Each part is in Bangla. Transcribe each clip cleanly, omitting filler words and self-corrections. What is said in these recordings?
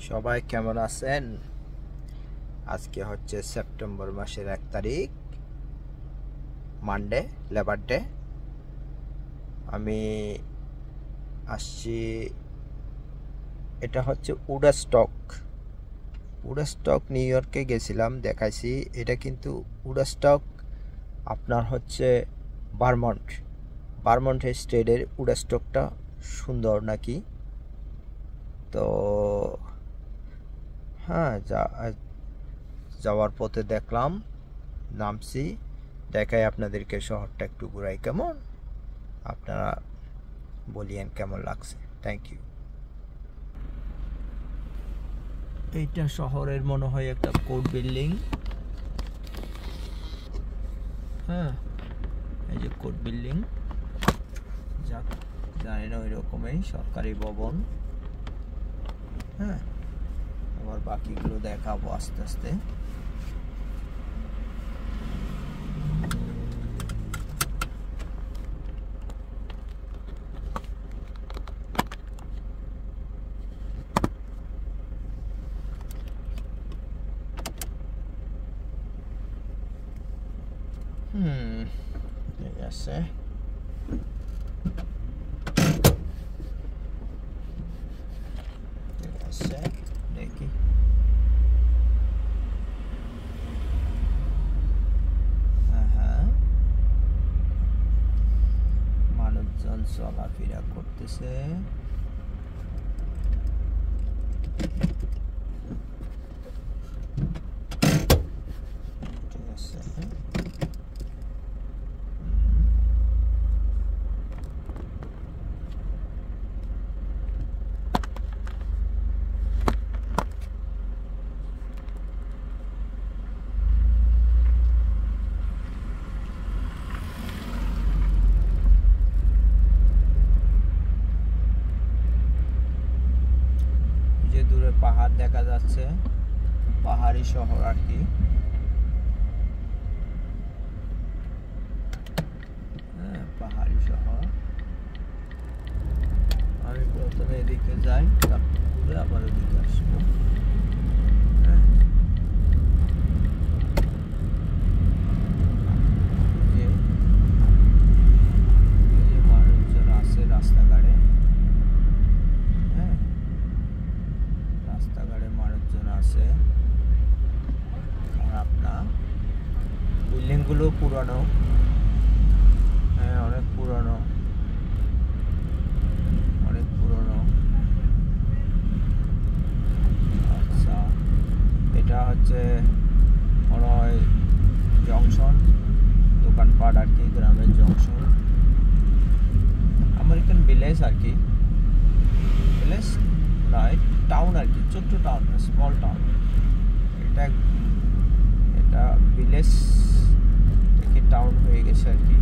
সবাই কেমন আছেন? আজকে হচ্ছে সেপ্টেম্বর মাসের 1 তারিখ, মানডে, লেবার ডে। আমি আসছি, এটা হচ্ছে উডস্টক নিউ ইয়র্কে গেছিলাম, দেখাইছি। এটা কিন্তু উডস্টক আপনার হচ্ছে ভারমন্ট স্টেটের উডস্টকটা সুন্দর নাকি। তো হ্যাঁ, যাওয়ার পথে দেখলাম, নামছি, দেখাই আপনাদেরকে শহরটা একটু ঘুরাই, কেমন আপনারা বলিয়েন কেমন লাগছে। Thank you. এইটা শহরের মনে হয় একটা কোর্ট বিল্ডিং। হ্যাঁ, এই যে কোর্ট বিল্ডিং, যাক জানি না, ওই রকমই সরকারি ভবন। হ্যাঁ, আবার বাকিগুলো দেখাবো আস্তে আস্তে। ঠিক আছে, দেখি। হ্যাঁ, মানুষজন চলাফেরা করতেছে। ঠিক আছে, যে দূরে পাহাড় দেখা যাচ্ছে, পাহাড়ি শহর আর কি। হ্যাঁ, পাহাড়ি শহর। আমি প্রথমে এদিকে যাই, তারপরে আবার এদিকে আসবো। হ্যাঁ, মানুষজন আছে রাস্তাঘাটে। হ্যাঁ, রাস্তাঘাটে মানুষজন আছে, খারাপ না। বিল্ডিং গুলো পুরানো। হ্যাঁ, অনেক পুরানো। আচ্ছা, এটা হচ্ছে মনে হয় জংশন, দোকানপাট আর কি, গ্রামের জংশন, আমেরিকান ভিলেজ আর কি। ভিলেজ নয়, টাউন আর কি, ছোট্ট টাউন, স্মল টাউন। এটা ভিলেজ থেকে টাউন হয়ে গেছে আর কি।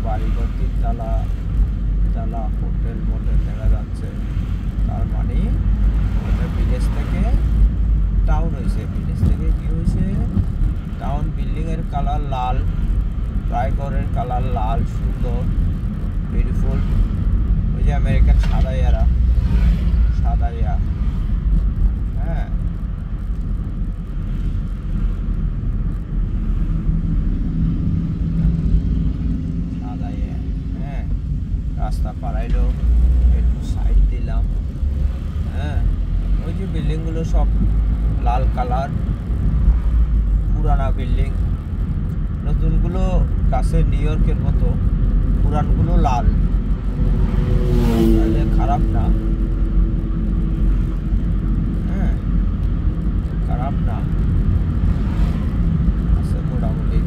বাড়িঘর, তিনতলা হোটেল মোটেল দেখা যাচ্ছে। তার মানে এটা ভিলেজ থেকে টাউন হয়েছে। ভিলেজ থেকে কি হয়েছে? টাউন। বিল্ডিং এর কালার লাল, প্রায় ঘরের কালার লাল, সুন্দর, বিউটিফুল। ওই যে আমেরিকান সাদা ইয়া। হ্যাঁ, রাস্তা পাড়াইলো, একটু সাইড দিলাম। হ্যাঁ, ওই যে বিল্ডিংগুলো সব লাল কালার, পুরানা বিল্ডিং। নতুনগুলো কাছে নিউ ইয়র্কের মতো, পুরানগুলো লাল। তাহলে খারাপ না। হ্যাঁ, খারাপ না, আছে মোটামুটি।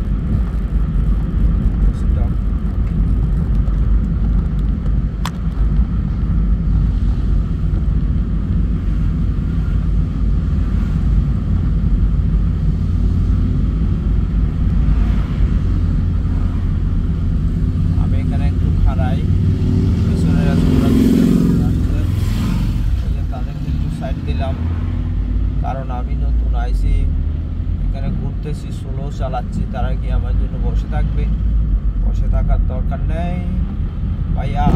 কারণ আমি নতুন আইছি এখানে, ঘুরতেছি, স্লো চালাচ্ছি। তারা কি আমার জন্য বসে থাকবে? বসে থাকার দরকার নেই ভাইয়া,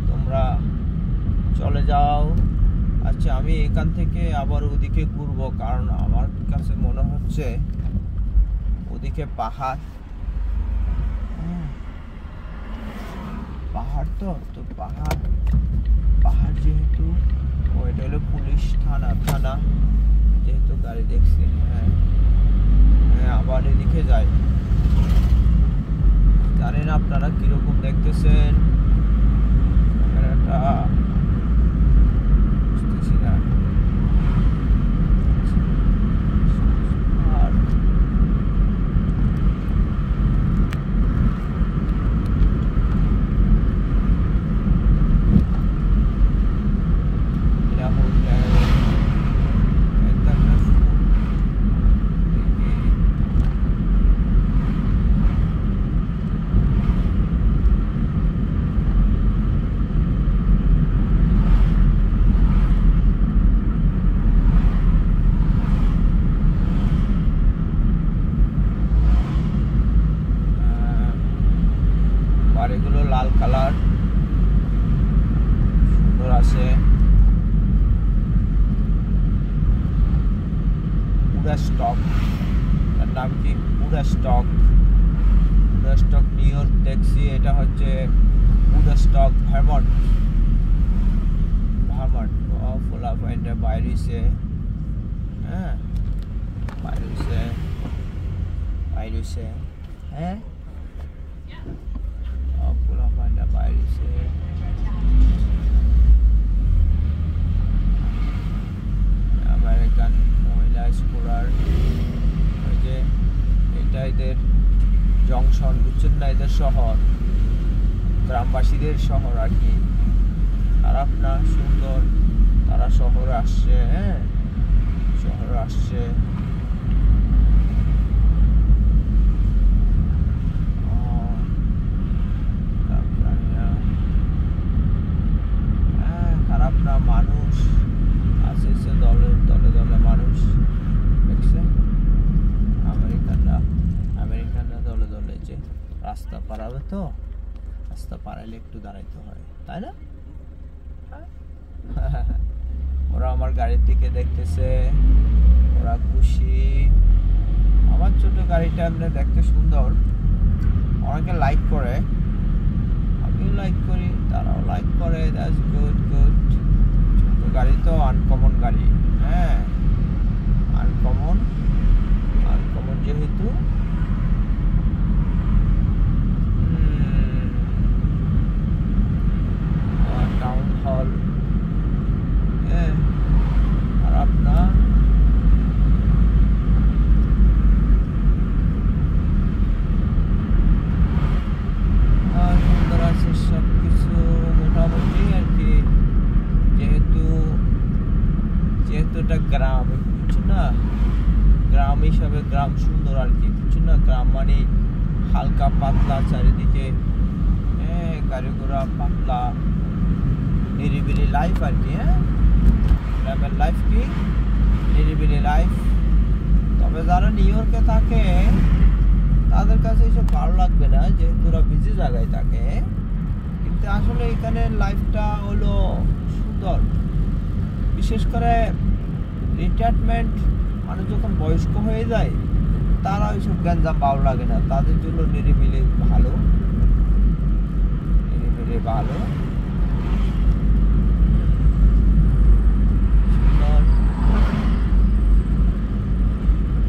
তোমরা চলে যাও। আচ্ছা, আমি এখান থেকে আবার ওদিকে ঘুরবো, কারণ আমার কাছে মনে হচ্ছে ওদিকে পাহাড়, পাহাড় তো পাহাড় যেহেতু, ওইটা হলো পুলিশ থানা যেহেতু গাড়ি দেখছি। হ্যাঁ, আবার এদিকে যাই। জানেন আপনারা কিরকম দেখতেছেন ক্যামেরাটা, বুঝতেছি না। আর বাড়িগুলো লাল কালার, সুন্দর আছে। উডা স্টক, তার নাম কি? উডা স্টক নিউ ইয়র্ক ট্যাক্সি। এটা হচ্ছে উডা স্টক ভার্মন্ট। ফোলা পয়েন্টে বাইরেছে। হ্যাঁ, বাইরেছে। হ্যাঁ, ফোলা পয়েন্টে বাইরেছে। আমেরিকান মহিলা স্কুলার, ওই যে এটা এদের জংশন, বুঝছেন না? এদের শহর, গ্রামবাসীদের শহর আর কি। খারাপ না, সুন্দর। তারা শহরে আসছে। হ্যাঁ, শহরে আসছে। খারাপ না, মানুষ আসছে দলে মানুষ দেখছেন। আমেরিকানরা দলে যে রাস্তা পারাবে, তো রাস্তা পারাইলে একটু দাঁড়াইতে হয়, তাই না? ওরা আমার গাড়ির দিকে দেখতেছে, ওরা খুশি। আমার ছোট গাড়িটা এমনি দেখতে সুন্দর, অনেকে লাইক করে, আমিও লাইক করি, তারাও লাইক করে। That's good. ছোট গাড়ি তো আনকমন গাড়ি। হ্যাঁ, আনকমন যেহেতু টাউন হল। হ্যাঁ, আর আপনার সুন্দর আছে সবকিছু মোটামুটি আর কি। যেহেতু এটা গ্রাম, বুঝছো না? গ্রাম হিসাবে গ্রাম সুন্দর আর কি, বুঝছো না? গ্রাম মানে হালকা পাতলা চারিদিকে, হ্যাঁ, গাড়ি ঘোড়া পাতলা, নিরিবিলি লাইফ আর কি। হ্যাঁ, গ্রামের লাইফ কি নিরিবিলি লাইফ। তবে যারা নিউ ইয়র্কে থাকে তাদের কাছে এসব ভালো লাগবে না, যেহেতু ওরা বিজি জায়গায় থাকে। কিন্তু আসলে এখানে লাইফটা হলো সুন্দর। বিশেষ করে রিটায়ারমেন্ট মানুষ যখন বয়স্ক হয়ে যায়, তারা ওইসব গ্যাঞ্জাম ভালো লাগে না, তাদের জন্য নিরিবিলি ভালো।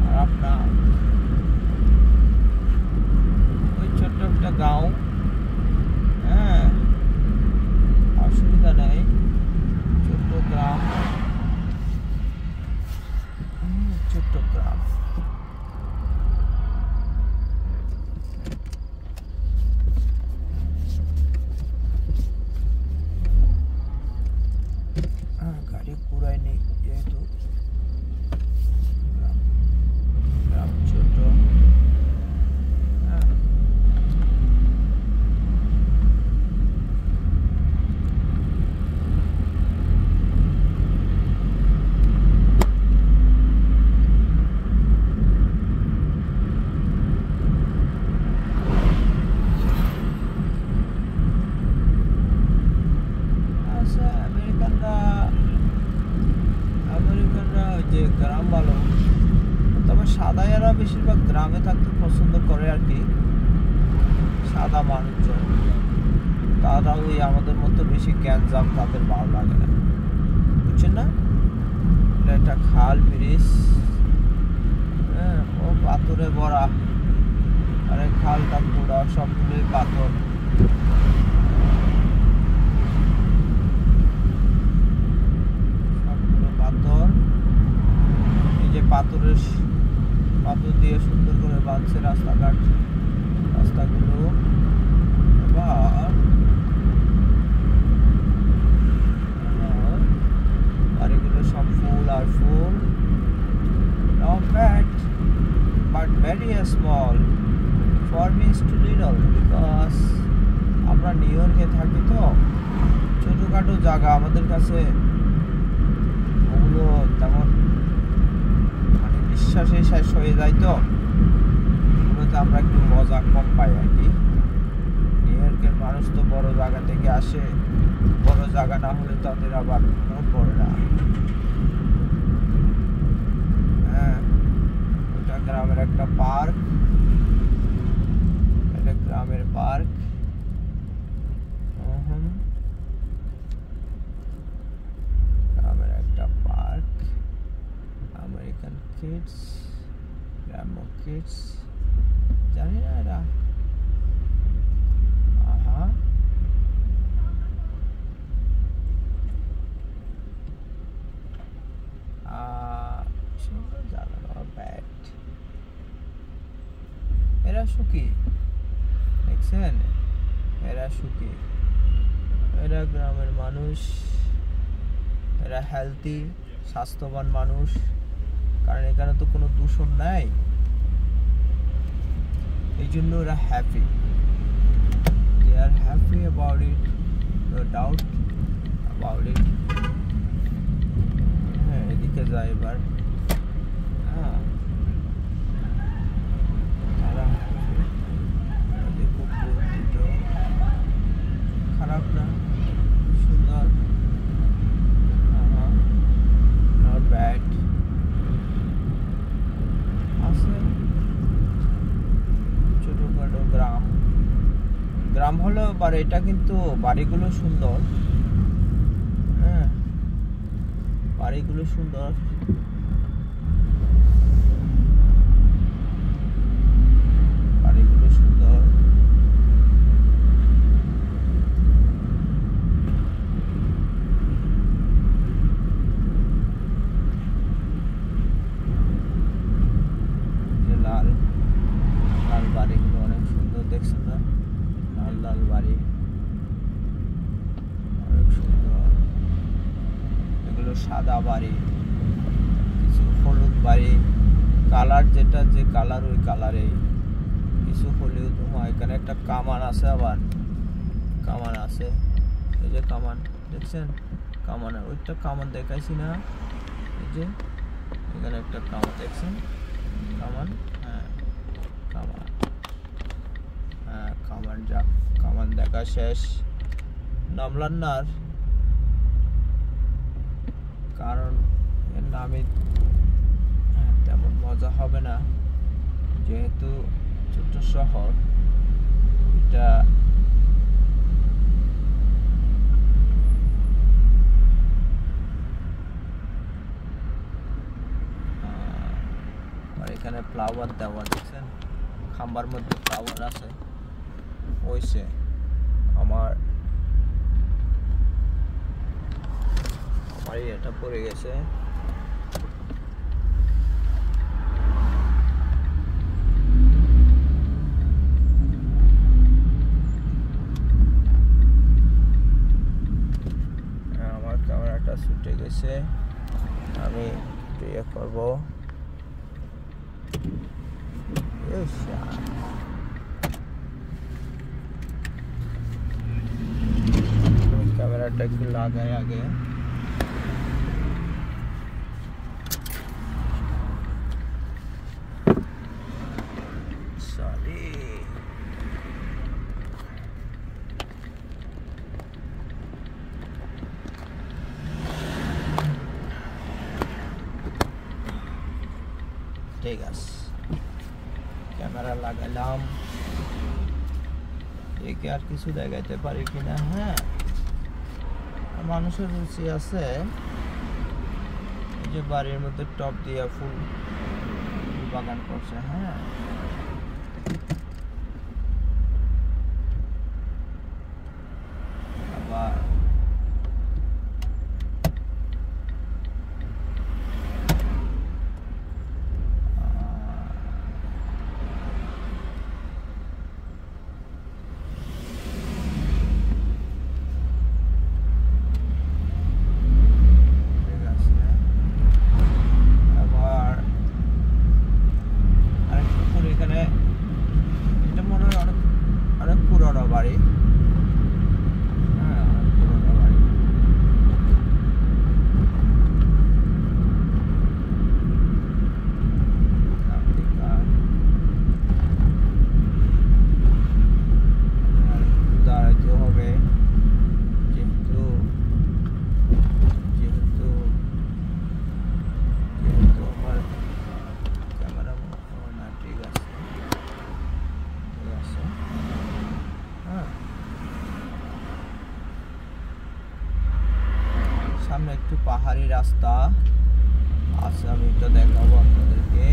আর আপনার ওই ছোট্ট একটা গাঁও, হ্যাঁ, অসুবিধা নেই, ছোট্ট গ্রাম। গাড়ি পুরাই নেই যেহেতু গ্রাম ছোট। যে গ্রাম ভালো, তবে সাদাইয়ারা বেশিরভাগ গ্রামে থাকতে পছন্দ করে আর কি। সাদা মানুষজন, তারা ওই আমাদের মতো বেশি গ্যাঞ্জাম তাদের ভালো লাগে না, বুঝছেন না? এটা একটা খাল ব্রিজ, হ্যাঁ, ও পাথরে ভরা, আরে খালটা পুরা সবগুলোই পাথর। সবগুলো পাথর, এই যে পাথর দিয়ে সুন্দর করে বাঁধছে রাস্তাগুলো। এবার বাড়িগুলো সব ফুল আর ফুল, not bad but very small for me is too little because আমরা নিউ ইয়র্কে থাকি তো ছোটখাটো জায়গা আমাদের কাছে ওগুলো তেমন মানে বিশ্বাসে শেষ হয়ে যায়, তো ওগুলোতে আমরা একটু মজা কম পাই আর কি। নিউ ইয়র্কের মানুষ তো বড় জায়গা থেকে আসে, বড় জায়গা না হলে তাদের আবার মন পড়ে না। হ্যাঁ, ওটা গ্রামের একটা পার্ক, এটা গ্রামের পার্ক। গ্রামের একটা পার্ক, আমেরিকান কিডস, গ্রাম্য কিডস, জানি না এরা। সুন্দর জায়গা, ব্যাট এরা সুখী, দেখছেন? এরা সুখী, এরা গ্রামের মানুষ, এরা হেলদি স্বাস্থ্যবান মানুষ, কারণ এখানে তো কোনো দূষণ নাই, এই জন্য ওরা happy, they are happy about it, no doubt about it. হ্যাঁ, এদিকে যাই এবার। হ্যাঁ, তারা খারাপ না, সুন্দর, নট ব্যাড আছে। ছোটখাটো গ্রাম হলেও বাড়ি, এটা কিন্তু বাড়িগুলো সুন্দর, হ্যাঁ, বাড়িগুলো সুন্দর। বাড়িগুলো সুন্দর, লাল লাল বাড়িগুলো অনেক সুন্দর, দেখছেন না? লাল লাল বাড়ি অনেক সুন্দর। এগুলো সাদা বাড়ি, কিছু হলুদ বাড়ি, কালার যেটা যে কালার ওই কালারে, কিছু হলুদ। এখানে একটা কামান আছে, আবার কামান আছে, এই যে কামান দেখছেন? কামান, ওইটা কামান দেখাইছি না? এই যে এখানে একটা কামান দেখছেন? কামান, হ্যাঁ কামান, হ্যাঁ কামান। কামান দেখা শেষ, নামলাম না আর, কারণ এর নামে তেমন মজা হবে না, যেহেতু ছোট্ট শহর। এটা আর এখানে ফ্লাওয়ার দেওয়া, দেখছেন? খাম্বার মধ্যে ফ্লাওয়ার আছে। ওইসে আমার এটা পড়ে গেছে। আমার ক্যামেরাটা ছুটে গেছে, আমি ইয়ে করবো। ক্যামেরাটা একটু লাগাই আগে। ঠিক আছে, ক্যামেরা লাগাইলাম, দেখি আর কিছু দেখাইতে পারি কিনা। হ্যাঁ, মানুষের রুচি আছে। এই যে বাড়ির মধ্যে টপ দিয়া ফুল বাগান করছে। হ্যাঁ, আবার বাড়ি। হ্যাঁ, অনেক পুরোনো বাড়ি। দাঁড়াইতে হবে, যেহেতু আমার ক্যামেরা না। ঠিক আছে, ঠিক আছে। হ্যাঁ, সামনে একটু পাহাড়ি রাস্তা আছে, আমি এটা দেখাবো আপনাদেরকে।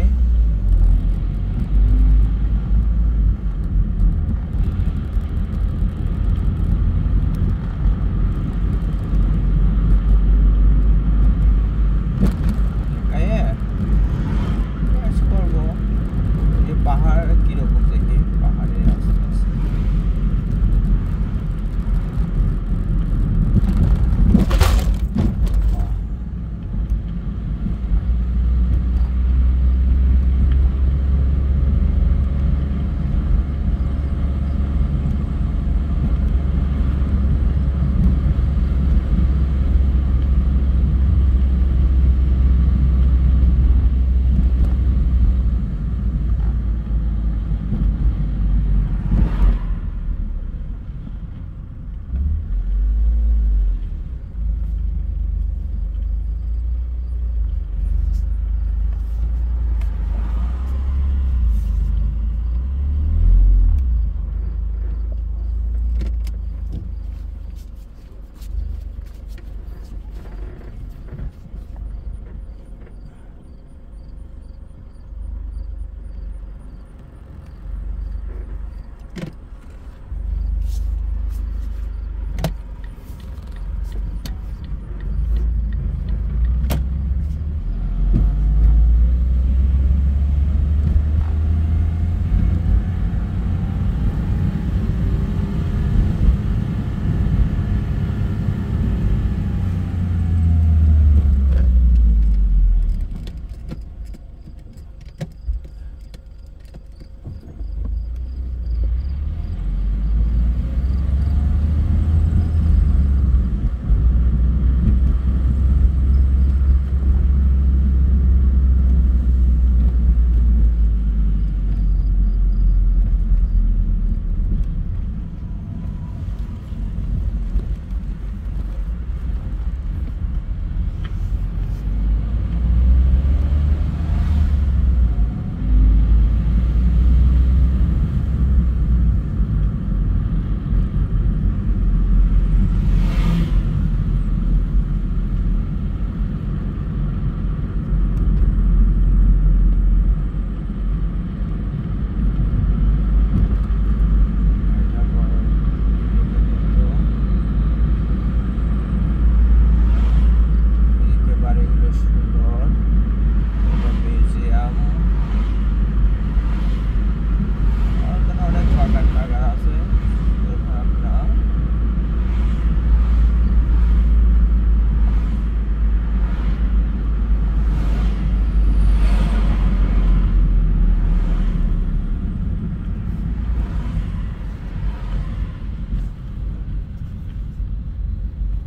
করবো যে পাহাড় কিরকম দেখি, পাহাড়ি রাস্তা আছে।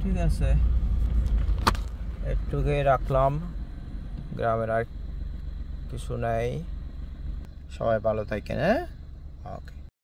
ঠিক আছে, একটুকে রাখলাম। গ্রামের আর কিছু নাই। সবাই ভালো থাকেন। হ্যাঁ, ওকে।